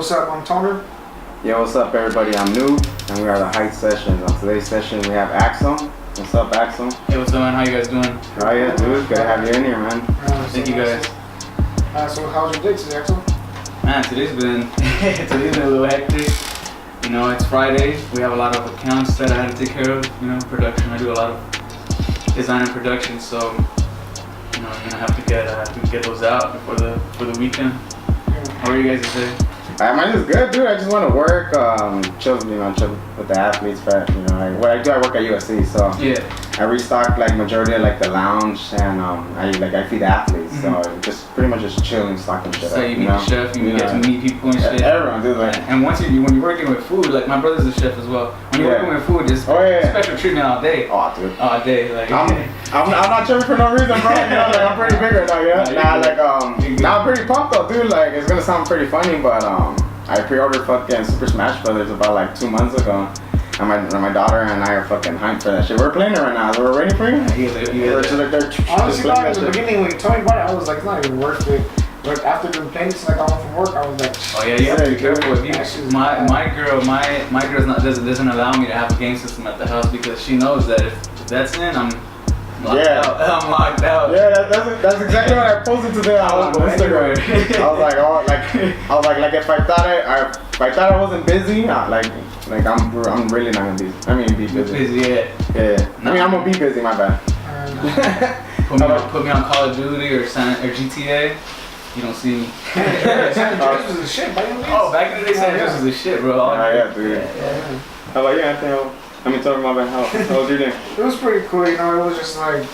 what's up? I'm Toner. Yo, what's up, everybody? I'm New, and we are the Heights Sessions. On today's session, we have Axel. What's up, Axel? Hey, what's up, man? How you guys doing? Oh yeah, dude. Good to have you in here, man. Thank you, guys. So how's your day today, Axel? Man, today's been a little hectic. You know, it's Friday. We have a lot of accounts that I had to take care of. You know, production. I do a lot of design and production, so you know, I'm gonna have to get those out for the weekend. How are you guys today? Mine is good, dude. I just want to work, chill with the athletes. But you know, what I do, I work at USC, so Yeah. I restock like majority of like the lounge, and I feed athletes. So just pretty much just chilling, stocking shit. So you meet the chef, you get to meet people and shit. Everyone, dude. Like, and when you're working with food, like my brother's a chef as well. When you're working with food, just special treatment all day. Oh, dude. All day, like. I'm not tripping for no reason, bro. You know, like I'm pretty big right now, yeah. Now I'm pretty pumped though, dude. Like it's gonna sound pretty funny, but I pre-ordered fucking Super Smash Brothers about like 2 months ago. And my daughter and I are fucking hyped for that shit. We're playing it right now. We're ready for you. We're just like honestly, in the beginning when you told me about it, I was like, it's not even worth it. But after doing playing it, like I went from work, I was like, oh yeah, you have to be careful with you. My girl doesn't allow me to have a game system at the house because she knows that if that's in, I'm locked out. I'm locked out. Yeah, that's exactly what I posted today on Instagram. I was like, if I thought I wasn't busy, I'm really not gonna be. Be busy. Yeah. I mean, I'm gonna be busy. My bad. Put me on Call of Duty or GTA. You don't see me. San Andreas was the shit, by the way. Oh, back in the day, San Andreas was the shit, bro. Yeah, dude. Yeah. How about you, Anthony? Talking about how was your day? It was pretty cool, you know. It was just like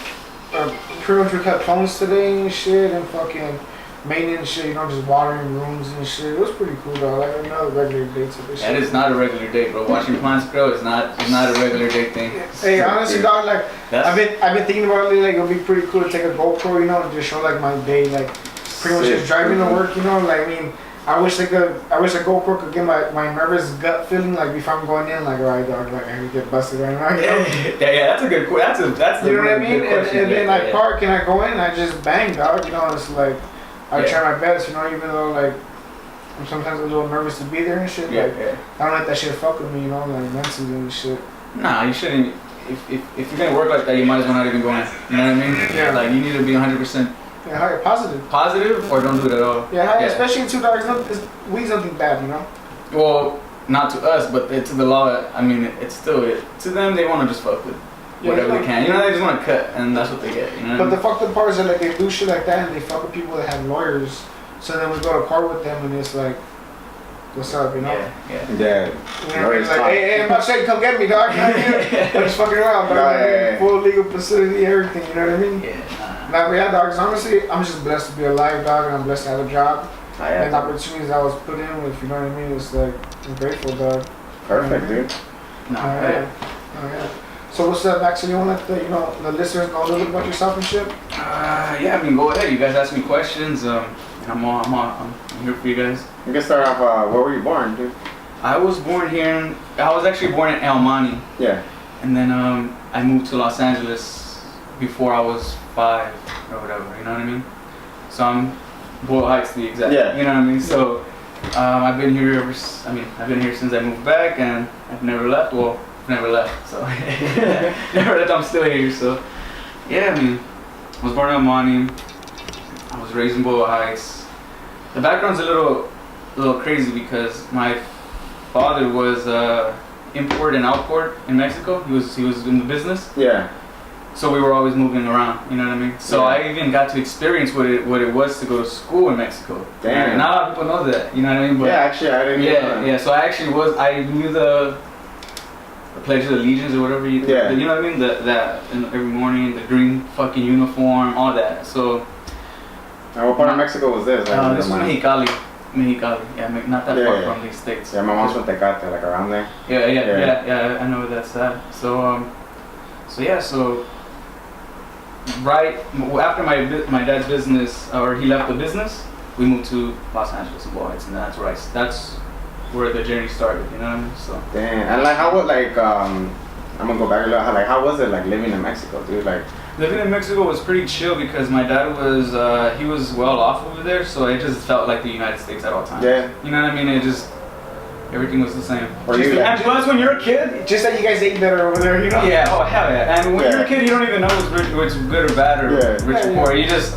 pretty much we cut phones today and shit, and fucking maintenance shit, you know, just watering rooms and shit. It was pretty cool though. Like another regular day type of shit. That is not a regular day, bro. Watching plants grow is not a regular day thing. Hey, honestly, dog, like I've been thinking about it. Like it'll be pretty cool to take a GoPro, you know, and just show like my day, like pretty much just driving to work, you know. Like I mean, I wish a GoPro could get my nervous gut feeling, like before I'm going in, like alright, dog, like I get busted right now. You know? Yeah, that's a good question. That's you know what I mean. And then I park and I go in, and I just bang, dog. You know, it's like I try my best, you know, even though like I'm sometimes a little nervous to be there and shit. Like I don't let that shit fuck with me, you know, like mentally and shit. Nah, you shouldn't. If you're gonna work like that, you might as well not even go in. You know what I mean? Yeah. Like you need to be 100%. Yeah, positive. Positive, or don't do it at all. Yeah, especially in $2. Weed's nothing bad, you know. Well, not to us, but to the law. I mean, it's still to them. They want to just fuck with whatever they can. You know, they just want to cut, and that's what they get. You know. But the fucked up part is that like they do shit like that, and they fuck with people that have lawyers. So then we go to court with them, and it's like, what's up, you know? Yeah. You know, it's like, hey, I'm not saying come get me, dog. I'm just fucking around, dog. Full legal facility, everything. You know what I mean? Yeah. Now, yeah, dogs. Honestly, I'm just blessed to be alive, dog, and I'm blessed to have a job. And the opportunities I was put in with, you know what I mean? It's like I'm grateful, dog. Perfect, dude. Yeah. So what's up, Axel? You want to let the listeners know a little bit about yourself and shit? Yeah, I mean, go ahead. You guys ask me questions. I'm here for you guys. You can start off. Where were you born, dude? I was actually born in El Monte. Yeah. And then I moved to Los Angeles before I was 5 or whatever. You know what I mean? So I'm Boyle Heights, the exact. Yeah. You know what I mean? So I've been here I've been here since I moved back, and I've never left. Well, never left. So never left. I'm still here. So yeah, I mean, I was born in El Monte. I was raised in Boyle Heights. The background's a little crazy because my father was import and outport in Mexico. He was in the business. Yeah. So we were always moving around, you know what I mean? So I even got to experience what it was to go to school in Mexico. Damn. And not a lot of people know that, you know what I mean? But Actually, I didn't know that. Yeah, so I knew the Pledge of Allegiance or whatever you know what I mean? That every morning, the green fucking uniform, all that. So what part of Mexico was this? This was Mexicali. Yeah, not that far from these states. Yeah, my mom's from Tecate, like around there. Yeah, I know where that's at. So right after my dad's business, or he left the business, we moved to Los Angeles and Boyle Heights, and that's where the journey started. You know what I mean? So. Damn, and like how would I'm gonna go back a little. How was it like living in Mexico, dude? Like Living in Mexico was pretty chill because my dad was he was well off over there, so it just felt like the United States at all times. Yeah. You know what I mean? It just everything was the same. And plus, when you're a kid, just that you guys ate better over there, you know? Yeah. Oh hell yeah! And when you're a kid, you don't even know what's good or bad or rich or poor. You just,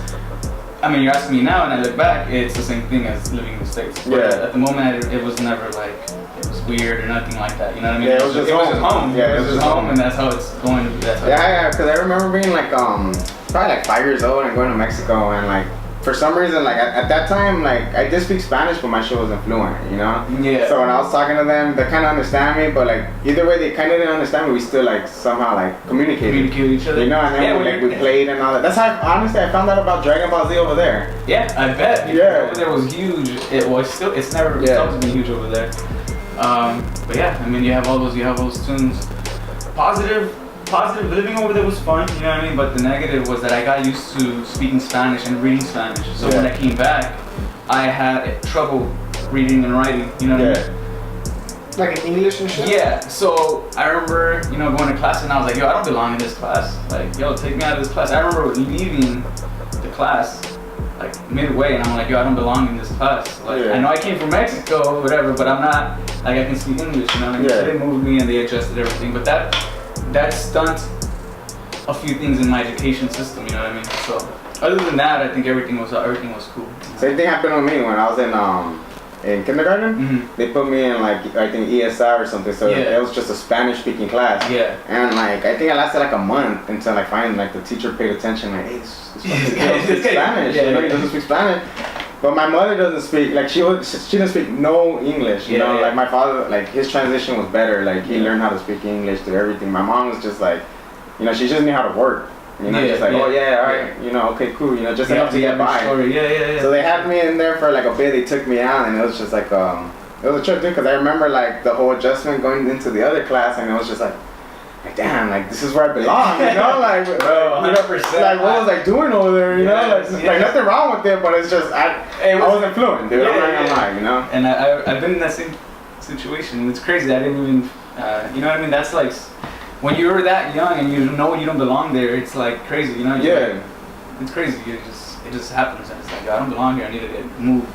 I mean, you're asking me now, and I look back, it's the same thing as living in the States. But at the moment, it was never like it was weird or nothing like that. You know what I mean? Yeah, it was just home. Yeah, it was just home, and that's how it's going to be. Yeah, because I remember being like probably like 5 years old and going to Mexico, and like for some reason, like at that time, like I did speak Spanish, but my shit wasn't fluent, you know? Yeah. So when I was talking to them, they kind of understand me, but like either way, they kind of didn't understand me. We still like somehow like communicate with each other. You know, and then we played and all that. That's how honestly I found out about Dragon Ball Z over there. Yeah, I bet. Yeah. Over there was huge. It's never always been huge over there. But yeah, I mean, you have all those tunes. Positive living over there was fun, you know what I mean? But the negative was that I got used to speaking Spanish and reading Spanish. So when I came back, I had trouble reading and writing, you know what I mean? Like in English and shit? Yeah, so I remember, going to class and I was like, yo, I don't belong in this class. Like, yo, take me out of this class. I remember leaving the class like midway and I'm like, yo, I don't belong in this class. Like, I know I came from Mexico or whatever, but I'm not, like, I can speak English, you know what I mean? So they moved me and they adjusted everything. But that stunt a few things in my education system, you know what I mean? So other than that, I think everything was cool. Same thing happened with me when I was in kindergarten. Mm-hmm. They put me in like I think ESR or something, so it was just a Spanish speaking class. Yeah. And like I think I lasted like a month until I finally like the teacher paid attention, like, hey, this doesn't speak Spanish. Yeah, he doesn't speak Spanish. But my mother doesn't speak, like she doesn't speak no English, you know, like my father, like his transition was better, like he learned how to speak English to everything. My mom was just like, you know, she just knew how to work, you know, just like, alright, you know, okay, cool, you know, just enough to get by. So they had me in there for like a bit, they took me out and it was just like, it was a trip too, because I remember like the whole adjustment going into the other class and it was just like damn, like this is where I belong, you know, like, bro, 100%. Like what was I doing over there, you know, like nothing wrong with it, but it's just I wasn't fluent, dude. I'm not gonna lie, you know. And I've been in that same situation. It's crazy. I didn't even, you know what I mean? That's like when you're that young and you know you don't belong there. It's like crazy, you know. It's crazy. It just happens. And it's like I don't belong here. I need to get moved.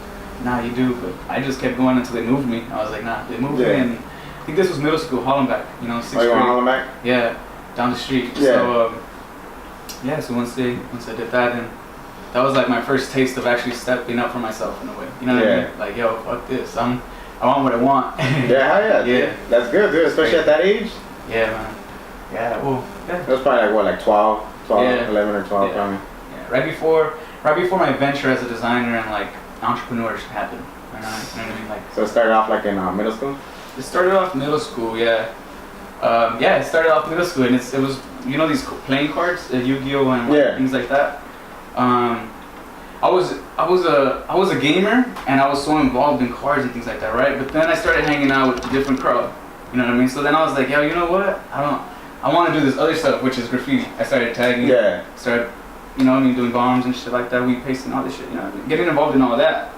Nah, you do. But I just kept going until they moved me. I was like, nah, they moved me and. I think this was middle school, Hollenbeck, you know, 6th grade. Hollenbeck? Yeah, down the street. Yeah. So once I did that, and that was like my first taste of actually stepping up for myself in a way. You know what I mean? Like, yo, fuck this. I want what I want. Yeah. That's good, dude, especially at that age. Yeah, man. Yeah, well, It was probably like what, like 12, 11 or 12 probably. Yeah, right before my venture as a designer and like entrepreneurs happened. You know what I mean? Like. So it started off like in middle school? It started off middle school, yeah. It started off middle school, and it was, you know, these playing cards, Yu-Gi-Oh and things like that. I was a gamer, and I was so involved in cards and things like that, right? But then I started hanging out with a different crowd, you know what I mean? So then I was like, yo, you know what? I want to do this other stuff, which is graffiti. I started tagging, started, you know, doing bombs and shit like that, weed pasting, all this shit, you know, getting involved in all that.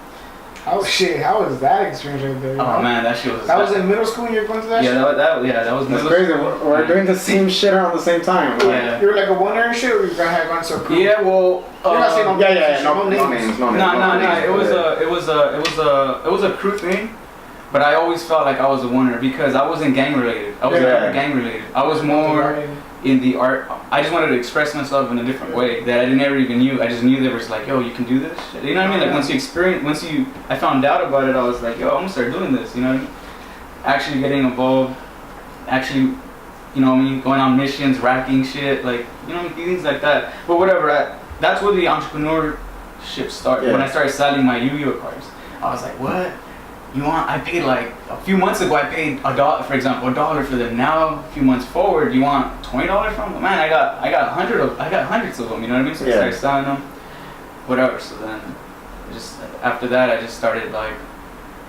Oh shit! How was that experience right there? Oh man, that shit was. That was in middle school. And you were going to that. Yeah, shit? that was middle crazy. school. We're doing the same shit around the same time. Yeah. You were like a wonder and shit, or you had gone so cool? Yeah, well. You're not saying no names. No names. No. It was a crew thing, but I always felt like I was a winner because I wasn't gang related. I was never gang related. I was more in the art. I just wanted to express myself in a different way that I never even knew. I just knew there was like, yo, you can do this shit. You know what I mean? Like I found out about it, I was like, yo, I'm gonna start doing this. You know what I mean? Actually getting involved, you know what I mean? Going on missions, racking shit, like, you know, things like that. But whatever, that's where the entrepreneurship started. When I started selling my Yu-Gi-Oh cards, I was like, what? I paid like a few months ago. I paid $1, for example, $1 for them. Now, a few months forward, you want $20 from them? Man, I got hundreds of them. You know what I mean? So I started selling them, whatever. So then, after that, I just started like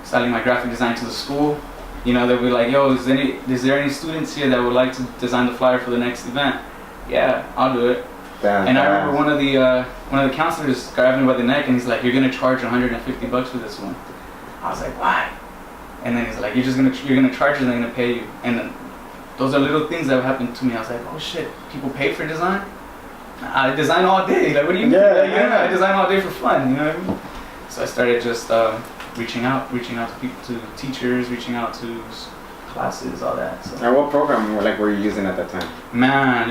selling my graphic design to the school. You know, they'll be like, yo, is there any students here that would like to design the flyer for the next event? Yeah, I'll do it. Damn, and I remember one of the counselors grabbed me by the neck and he's like, you're gonna charge $150 for this one. I was like, why? And then he's like, you're gonna charge it and they're gonna pay you. And then those are little things that have happened to me. I was like, oh shit, people pay for design? I design all day. Like, what do you mean? I design all day for fun. You know what I mean? So I started just reaching out to people, to teachers, reaching out to classes, all that. So. And what program were you using at that time? Man,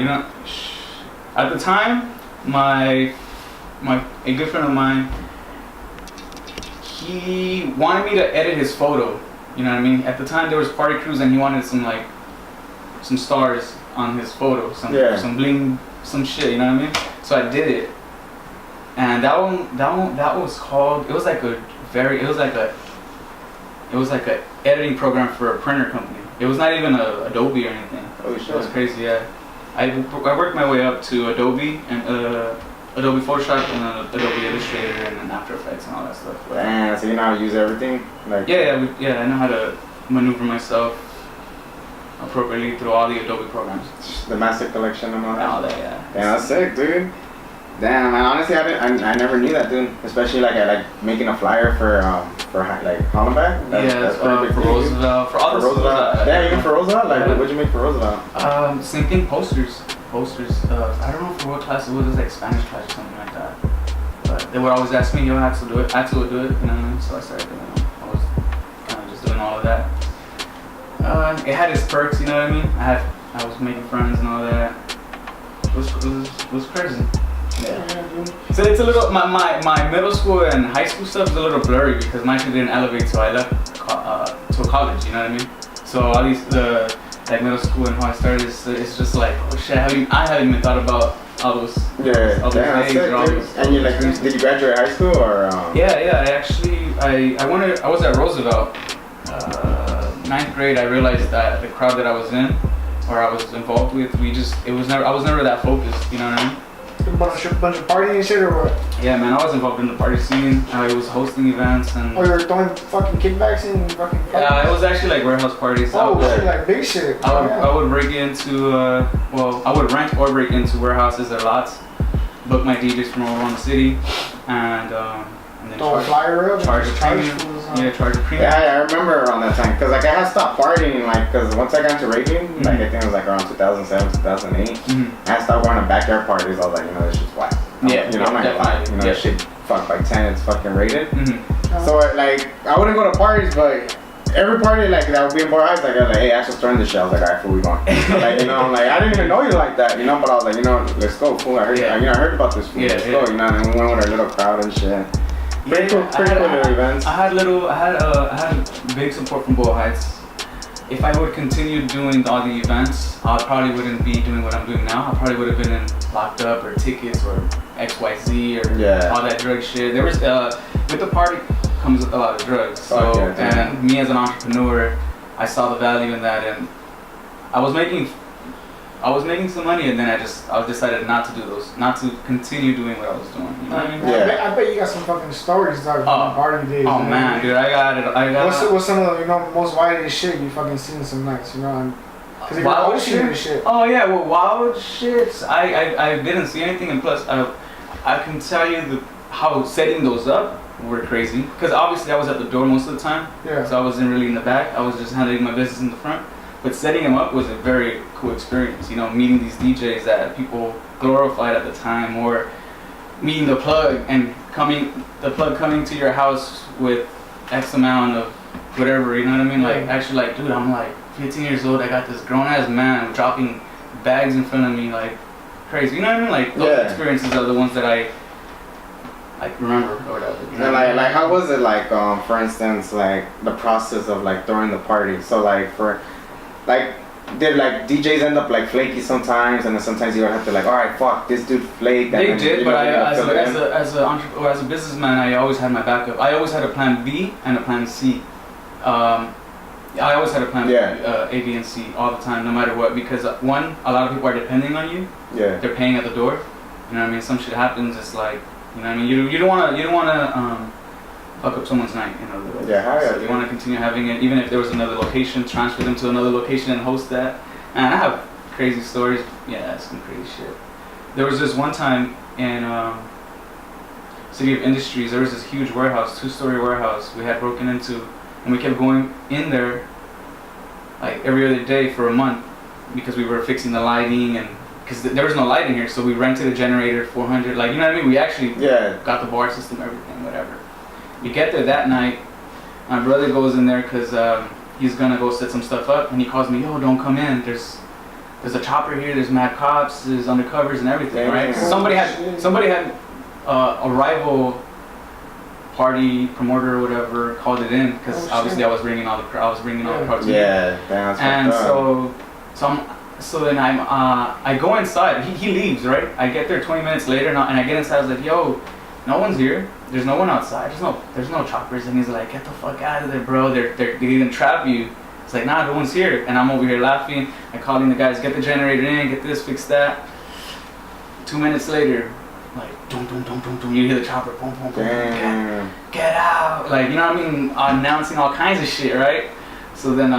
at the time, a good friend of mine, he wanted me to edit his photo. You know what I mean? At the time, there was party crews, and he wanted some stars on his photo, some bling, some shit. You know what I mean? So I did it, and that was called. It was like a editing program for a printer company. It was not even Adobe or anything. Oh shit! It was crazy. Yeah, I worked my way up to Adobe and Adobe Photoshop and Adobe Illustrator and then After Effects and all that stuff. Damn, so you know how to use everything? I know how to maneuver myself appropriately through all the Adobe programs. The Master Collection and all that? All that, yeah. Damn, that's sick, dude. Damn, man, honestly, I never knew that, dude. Especially making a flyer for Hollenbeck. That's pretty big for Roosevelt. For all the Roosevelt. Yeah, even for Roosevelt? What'd you make for Roosevelt? Same thing, posters. I don't know for what class it was. It was like Spanish class or something like that. But they would always ask me, Axel do it. Axel would do it, you know what I mean? So I started doing it. I was kind of just doing all of that. It had its perks, you know what I mean? I was making friends and all that. It was crazy. Yeah. So it's a little, my middle school and high school stuff is a little blurry because my shit didn't elevate, so I left to college, you know what I mean? So all these, middle school and how I started, it's just like, oh shit, I haven't even thought about all those days or all those. And did you graduate high school or? Yeah, I was at Roosevelt. 9th grade, I realized that the crowd that I was in, or I was involved with, I was never that focused, you know what I mean? A bunch of partying and shit or what? Yeah, man, I was involved in the party scene. I was hosting events and. Oh, you were throwing fucking kickbacks and fucking. Yeah, it was actually like warehouse parties. Oh, shit, like big shit. I would break into, I would rent or break into warehouses or lots, book my DJs from all around the city, and then throw a flyer up. Charge a premium. Charge a premium. Yeah, I remember around that time because I had stopped partying because once I got into raving, I think it was around 2007, 2008. I had stopped going to backyard parties. I was like, this shit's whack. I'm not gonna lie. This shit fucked by 10. It's fucking rated. So I wouldn't go to parties, but every party that would be in Boyle Heights, I was like, hey, Axel's throwing the shit. I was like, alright, fool, we going. I didn't even know you like that, but I was like, let's go, fool. I heard about this fool. Let's go, and we went with our little crowd and shit. Pretty cool little events. I had big support from Boyle Heights. If I would continue doing all the events, I probably wouldn't be doing what I'm doing now. I probably would have been locked up or tickets or XYZ or all that drug shit. There was with the party comes a lot of drugs. And me as an entrepreneur, I saw the value in that, and I was making some money, and then I decided not to do those, not to continue doing what I was doing. You know what I mean? I bet you got some fucking stories from the party days. Oh man, dude, I got it. What's some of the most wildest shit you fucking seen some nights? Because wild shit. Oh yeah, well, wild shit. I didn't see anything, and plus I can tell you how setting those up were crazy. Because obviously I was at the door most of the time, so I wasn't really in the back. I was just handling my business in the front. But setting them up was a very cool experience, meeting these DJs that people glorified at the time, or meeting the plug coming to your house with X amount of whatever, you know what I mean? Actually, dude, I'm 15 years old, I got this grown ass man dropping bags in front of me crazy, you know what I mean? Those experiences are the ones that I remember or whatever. You know and how was it for instance, the process of throwing the party? So did DJs end up flaky sometimes, and then sometimes you would have to alright, fuck, this dude flaked. They did, but as a businessman, I always had my backup. I always had a plan B and a plan C. I always had a plan A, B, and C all the time, no matter what, because one, a lot of people are depending on you. Yeah. They're paying at the door. You know what I mean? Some shit happens. It's you know what I mean? You don't wanna fuck up someone's night, So you want to continue having it, even if there was another location, transfer them to another location and host that. And I have crazy stories. Yeah, some crazy shit. There was this one time in City of Industries, there was this huge warehouse, 2-story warehouse we had broken into, and we kept going in there every other day for a month because we were fixing the lighting and because there was no light in here, so we rented a generator, 400, like, you know what I mean? We actually got the bar system, everything, whatever. We get there that night. My brother goes in there because he's gonna go set some stuff up, and he calls me, yo, don't come in. There's a chopper here. There's mad cops. There's undercovers and everything, right? So somebody had a rival party promoter or whatever called it in because obviously I was bringing all the crowds. Yeah, that's and so then I go inside. He leaves, right? I get there 20 minutes later, and I get inside. I was like, yo, no one's here. There's no one outside. There's no choppers. And he's like, get the fuck out of there, bro. They're gonna trap you. It's like, nah, no one's here. And I'm over here laughing. I call in the guys, get the generator in, get this, fix that. 2 minutes later, like, dum, dum, dum, dum, dum, you hear the chopper, boom, boom, boom, get out. Like, you know what I mean? Announcing all kinds of shit, right? So then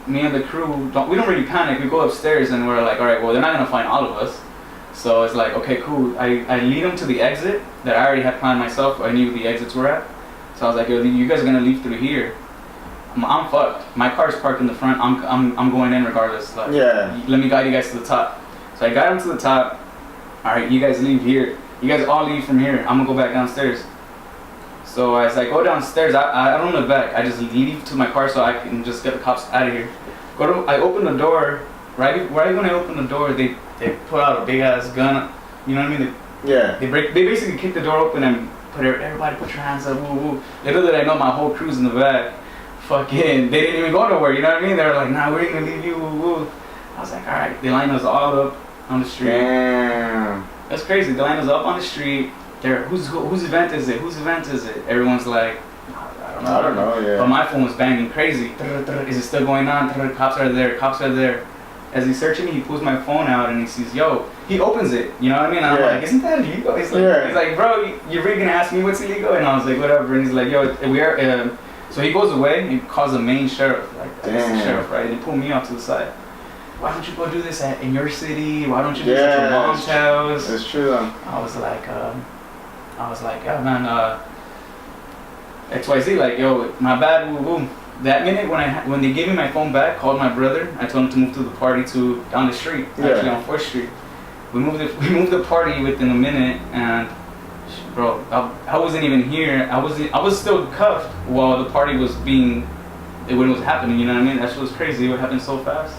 me and the crew, we don't really panic. We go upstairs and we're like, all right, well, they're not going to find all of us. So it's like, okay, cool. I lead them to the exit that I already had planned myself. I knew the exits were at. So I was like, yo, you guys are going to leave through here. I'm fucked. My car's parked in the front. I'm going in regardless. Like, let me guide you guys to the top. So I guide them to the top. All right, you guys leave here. You guys all leave from here. I'm gonna go back downstairs. So as I go downstairs, I don't look back. I just leave to my car so I can just get the cops out of here. I open the door. Right when I open the door, they pull out a big ass gun. You know what I mean? They basically kick the door open and everybody put your hands up. Woo woo. Little did I know my whole crew's in the back. Fucking, they didn't even go nowhere. You know what I mean? They were like, nah, we're gonna leave you. Woo woo. I was like, all right. They lined us all up on the street. Damn. That's crazy. They lined us up on the street. They're whose event is it? Whose event is it? Everyone's like, I don't know. Yeah. But my phone was banging crazy. Is it still going on? Cops are there. As he's searching, he pulls my phone out and he sees, yo. He opens it. You know what I mean? And I'm like, isn't that illegal? He's like, bro, you're really gonna ask me what's illegal? And I was like, whatever. And he's like, yo, we are. So he goes away and calls the main sheriff, like that's the sheriff, right? And he pulled me off to the side. Why don't you go do this in your city? Why don't you do this at your mom's house? It's true though. I was like, yeah, man, XYZ, like, yo, my bad, woo woo. That minute when they gave me my phone back, called my brother. I told him to move to the party down the street, actually on 4th Street. We moved the party within a minute, and bro, I wasn't even here. I was still cuffed while the party was when it was happening. You know what I mean? That shit was crazy. It would happen so fast.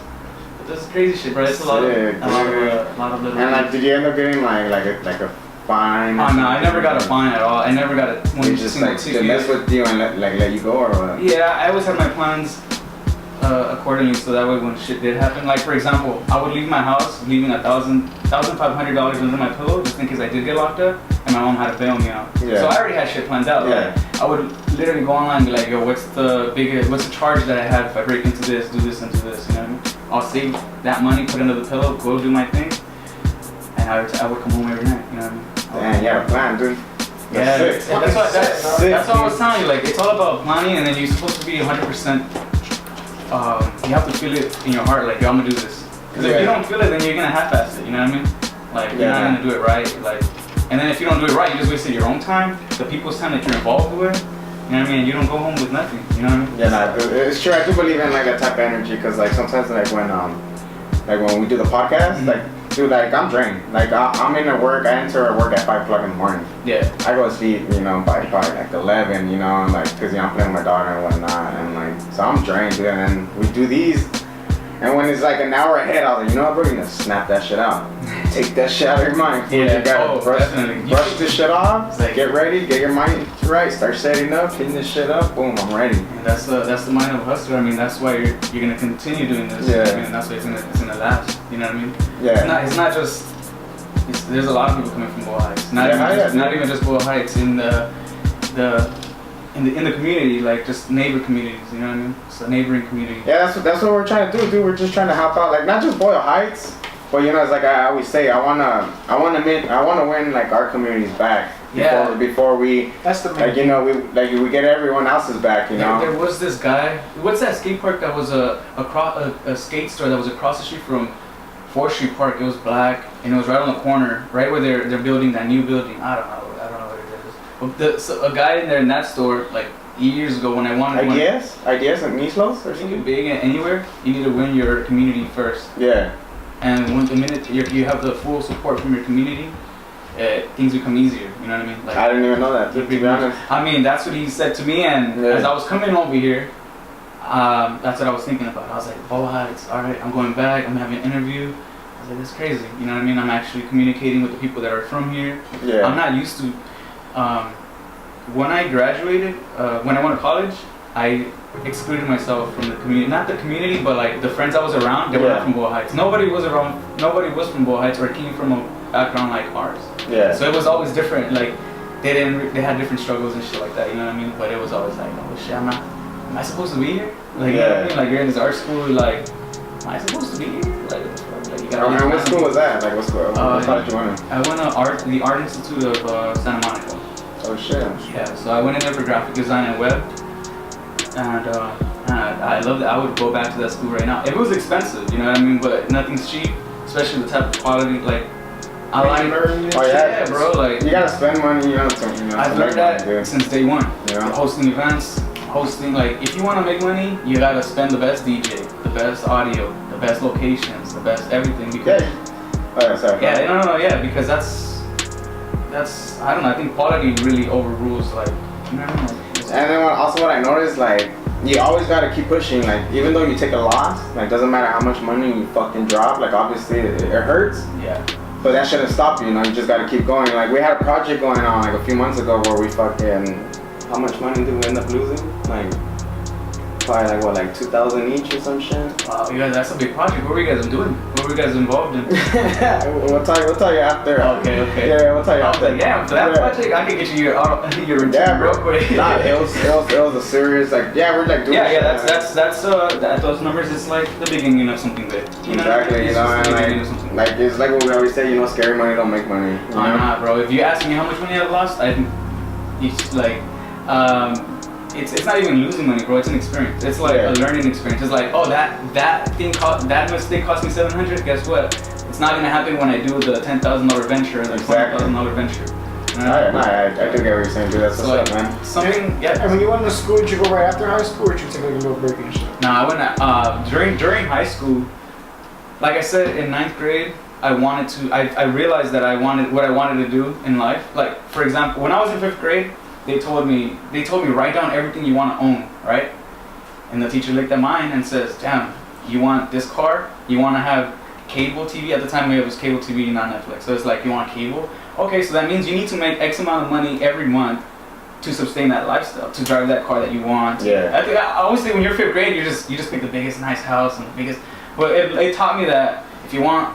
But this is crazy shit, bro. It's a lot of little. And like, did you end up getting like a fine? Oh no, I never got a fine at all. I never got a one single ticket. They mess with you and let you go or what? Yeah, I always had my plans accordingly, so that way when shit did happen, like for example, I would leave my house, leaving $1,500 under my pillow just in case I did get locked up, and my mom had to bail me out. Yeah. So I already had shit planned out. Yeah. Like, I would literally go online and be like, yo, what's the charge that I have if I break into this, do this, and do this? You know what I mean? I'll save that money, put it under the pillow, go do my thing, and I would come home every night. You know what I mean? Damn, you had a plan, dude. That's what I was telling you. Like, it's all about planning, and then you're supposed to be 100%. You have to feel it in your heart, like, yo, I'm gonna do this. Because if you don't feel it, then you're gonna half-ass it. You know what I mean? Like, you're not gonna do it right. Like, and then if you don't do it right, you just wasted your own time, the people's time that you're involved with. You know what I mean? You don't go home with nothing. You know what I mean? Yeah, nah, it's true. I do believe in like that type of energy, because like sometimes like when we do the podcast, like. Dude, like, I'm drained. Like, I'm in at work. I enter work at 5 o'clock in the morning. Yeah. I go to sleep, you know, by probably like 11, you know, and like, because, you know, I'm playing with my daughter and whatnot. And like, so I'm drained, dude. And then we do these. And when it's like an hour ahead, I was like, you know what, bro, you're going to snap that shit out. Take that shit out of your mind. Yeah, you gotta brush this shit off, like, get ready, get your mind right, start setting up, hitting this shit up, boom, I'm ready. And that's the mind of a hustler. I mean, that's why you're gonna continue doing this. Yeah. I mean, that's why it's gonna last. You know what I mean? Yeah. It's not just. There's a lot of people coming from Boyle Heights. Not even just Boyle Heights, in the community, like just neighbor communities. You know what I mean? So neighboring community. Yeah, that's what we're trying to do, dude. We're just trying to help out, like not just Boyle Heights. But you know, it's like I always say, I wanna win like our communities back. Before we. That's the main. Like, you know, we get everyone else's back. You know. There was this guy. What's that skate park that was a skate store that was across the street from 4th Street Park? It was black and it was right on the corner, right where they're building that new building. I don't know what it is. But a guy in there in that store, like years ago, when I wanted. Ideas and Mislos or something. Big anywhere, you need to win your community first. Yeah. and when the minute you have the full support from your community, things become easier. You know what I mean? Like, I didn't even know that. To be honest. I mean, that's what he said to me, and as I was coming over here, that's what I was thinking about. I was like, Boyle Heights, all right, I'm going back. I'm having an interview. I was like, that's crazy. You know what I mean? I'm actually communicating with the people that are from here. Yeah. I'm not used to. When I graduated, when I went to college, I excluded myself from the community. Not the community, but like the friends I was around. They were not from Boyle Heights. Nobody was from Boyle Heights or came from a background like ours. Yeah. So it was always different. Like they had different struggles and shit like that. You know what I mean? But it was always like, oh shit, am I supposed to be here? Like, you know what I mean? Like, you're in this art school, like, am I supposed to be here? Like you gotta what school was that? Like, what school? What college you went to? I went to the Art Institute of Santa Monica. Oh shit. Yeah, so I went in there for graphic design and web, and I loved it. I would go back to that school right now. It was expensive, you know what I mean? But nothing's cheap, especially the type of quality, like, I like learning. Oh yeah, bro. Like, you gotta spend money, you know. I've learned that since day one. Yeah. Hosting events, like, if you want to make money, you gotta spend the best DJ, the best audio, the best locations, the best everything. Because, because that's I don't know. I think quality really overrules, like, you know what I mean? Like, and then also what I noticed, like, you always gotta keep pushing. Like, even though you take a loss, like, doesn't matter how much money you fucking drop. Like, obviously it hurts. Yeah. But that shouldn't stop you, you know, you just gotta keep going. Like, we had a project going on like a few months ago where we fucking, how much money did we end up losing? Like, probably like what, like 2,000 each or some shit? Wow, yeah, that's a big project. What were you guys doing? What were you guys involved in? We'll tell you after. Okay. Yeah, we'll tell you after. Yeah, for that project, I can get you your routine real quick. Nah, it was a serious, like, we're like doing that's those numbers is like the beginning of something big. You know? Exactly, you know, and like it's like what we always say, you know, scary money don't make money. You know? Nah, bro. If you ask me how much money I've lost, I think it's like it's not even losing money, bro. It's an experience. It's like a learning experience. It's like, oh, that mistake cost me $700. Guess what? It's not gonna happen when I do the $10,000 venture or the $20,000 venture. I do get what you're saying, dude. That's what's up, man. Something, And when you went to school, did you go right after high school, or did you take like a little break and shit? Nah, I went during high school. Like I said, in 9th grade, I realized that what I wanted to do in life. Like, for example, when I was in 5th grade, they told me write down everything you want to own, right? And the teacher looked at mine and says, damn, you want this car? You want to have cable TV? At the time it was cable TV, not Netflix. So it's like, you want cable? Okay, so that means you need to make X amount of money every month to sustain that lifestyle, to drive that car that you want. Yeah. I always think when you're 5th grade, you just pick the biggest nice house and the biggest. But it taught me that if you want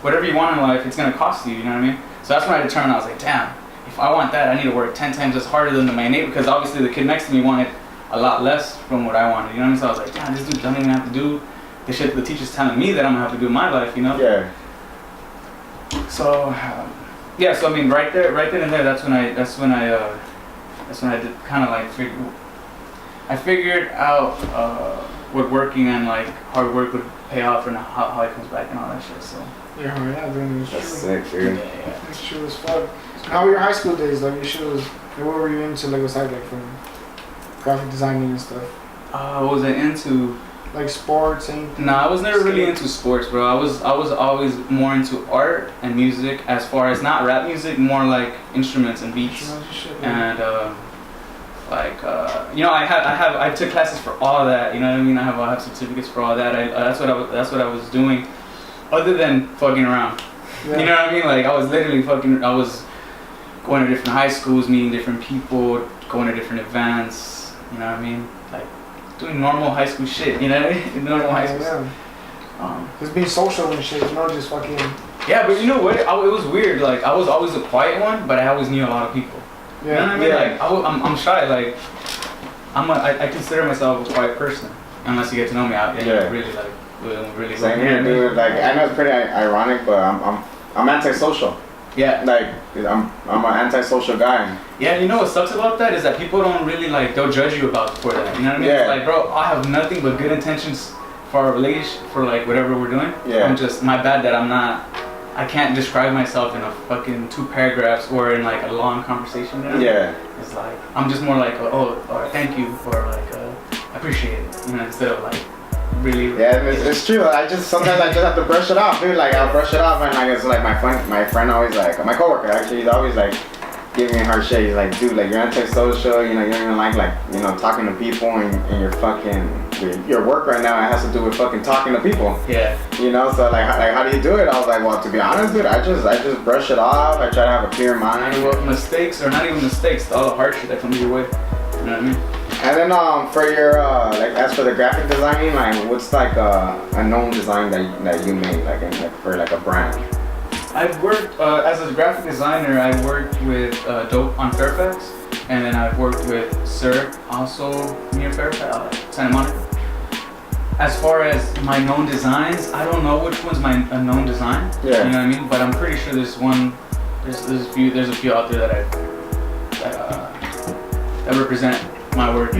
whatever you want in life, it's gonna cost you. You know what I mean? So that's when I determined. I was like, damn, if I want that, I need to work 10 times as harder than my neighbor, because obviously the kid next to me wanted a lot less from what I wanted. You know what I mean? So I was like, damn, this dude doesn't even have to do the shit the teacher's telling me that I'm gonna have to do in my life. You know? Yeah. So, so I mean, right then and there, that's when I did kind of like figured out what working and like hard work would pay off and how it comes back and all that shit. So. Yeah, dude. That's sick, dude. Yeah. That's true as fuck. How were your high school days? Like, what were you into? Like, aside like from graphic designing and stuff? What was I into? Like sports and. Nah, I was never really into sports, bro. I was always more into art and music. As far as not rap music, more like instruments and beats. And I took classes for all of that. You know what I mean? I have certificates for all that. That's what I was doing, other than fucking around. Yeah. You know what I mean? Like, I was literally I was going to different high schools, meeting different people, going to different events. You know what I mean? Like, doing normal high school shit, you know? Normal high school stuff. Just being social and shit, not just fucking. Yeah, but you know what? It was weird. Like, I was always the quiet one, but I always knew a lot of people. Yeah. You know what I mean? Like, I'm shy. Like, I consider myself a quiet person, unless you get to know me. Really. Same here, dude. Like, I know it's pretty ironic, but I'm antisocial. Yeah. Like, I'm an antisocial guy. Yeah, you know what sucks about that is that people don't really they'll judge you for that. You know what I mean? Yeah. It's like, bro, I have nothing but good intentions for our relationship, for like whatever we're doing. Yeah. I'm just, my bad that I can't describe myself in a fucking 2 paragraphs or in like a long conversation. You know? Yeah. It's like, I'm just more like, thank you for like, appreciate it. You know, instead of like really. Yeah, it's true. Sometimes I just have to brush it off, dude. Like I'll brush it off, and like it's like my friend always like my coworker actually, he's always like giving me a hard shit. He's like, dude, like you're antisocial. You know, you don't even like talking to people, and your fucking your work right now it has to do with fucking talking to people. Yeah. You know, so like how do you do it? I was like, well, to be honest, dude, I just brush it off. I try to have a clear mind. Well, mistakes or not even mistakes, all the hard shit that comes your way. You know what I mean? And then for your like as for the graphic designing, like what's like a known design that you made for like a brand? I've worked as a graphic designer. I worked with Dope on Fairfax, and then I've worked with Sir also near Fairfax, Santa Monica. As far as my known designs, I don't know which one's a known design. Yeah. You know what I mean? But I'm pretty sure there's one. There's a few out there that represent my work.